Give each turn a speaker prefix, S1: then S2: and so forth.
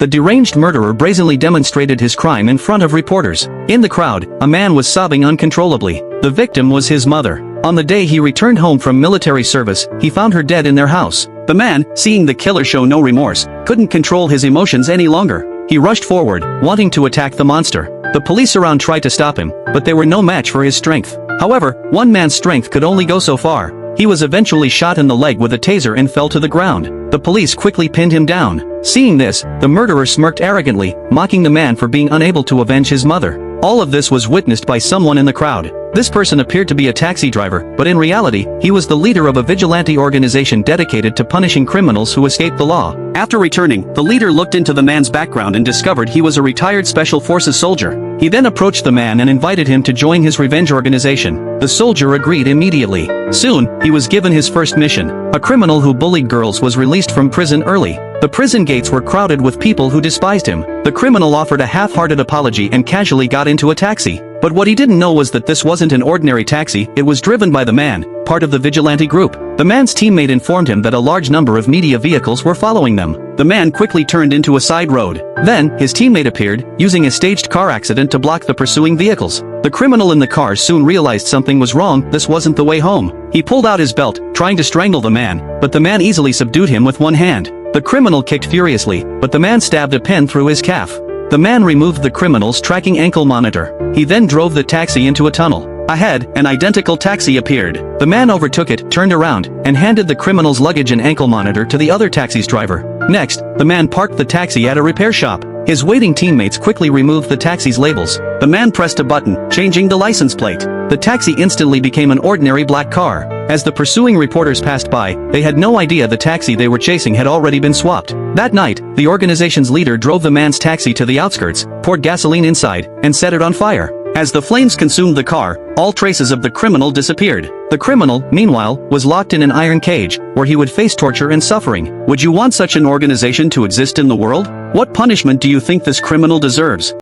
S1: the deranged murderer brazenly demonstrated his crime in front of reporters. In the crowd, a man was sobbing uncontrollably. The victim was his mother. On the day he returned home from military service, he found her dead in their house. The man, seeing the killer show no remorse, couldn't control his emotions any longer. He rushed forward, wanting to attack the monster. The police around tried to stop him, but they were no match for his strength. However, one man's strength could only go so far. He was eventually shot in the leg with a taser and fell to the ground. The police quickly pinned him down. Seeing this, the murderer smirked arrogantly, mocking the man for being unable to avenge his mother. All of this was witnessed by someone in the crowd. This person appeared to be a taxi driver, but in reality, he was the leader of a vigilante organization dedicated to punishing criminals who escape the law. After returning, the leader looked into the man's background and discovered he was a retired Special Forces soldier. He then approached the man and invited him to join his revenge organization. The soldier agreed immediately. Soon, he was given his first mission. A criminal who bullied girls was released from prison early. The prison gates were crowded with people who despised him. The criminal offered a half-hearted apology and casually got into a taxi. But what he didn't know was that this wasn't an ordinary taxi, it was driven by the man, part of the vigilante group. The man's teammate informed him that a large number of media vehicles were following them. The man quickly turned into a side road. Then, his teammate appeared, using a staged car accident to block the pursuing vehicles. The criminal in the car soon realized something was wrong, this wasn't the way home. He pulled out his belt, trying to strangle the man, but the man easily subdued him with one hand. The criminal kicked furiously, but the man stabbed a pen through his calf. The man removed the criminal's tracking ankle monitor. He then drove the taxi into a tunnel. Ahead, an identical taxi appeared. The man overtook it, turned around, and handed the criminal's luggage and ankle monitor to the other taxi's driver. Next, the man parked the taxi at a repair shop. His waiting teammates quickly removed the taxi's labels. The man pressed a button, changing the license plate. The taxi instantly became an ordinary black car. As the pursuing reporters passed by, they had no idea the taxi they were chasing had already been swapped. That night, the organization's leader drove the man's taxi to the outskirts, poured gasoline inside, and set it on fire. As the flames consumed the car, all traces of the criminal disappeared. The criminal, meanwhile, was locked in an iron cage, where he would face torture and suffering. Would you want such an organization to exist in the world? What punishment do you think this criminal deserves?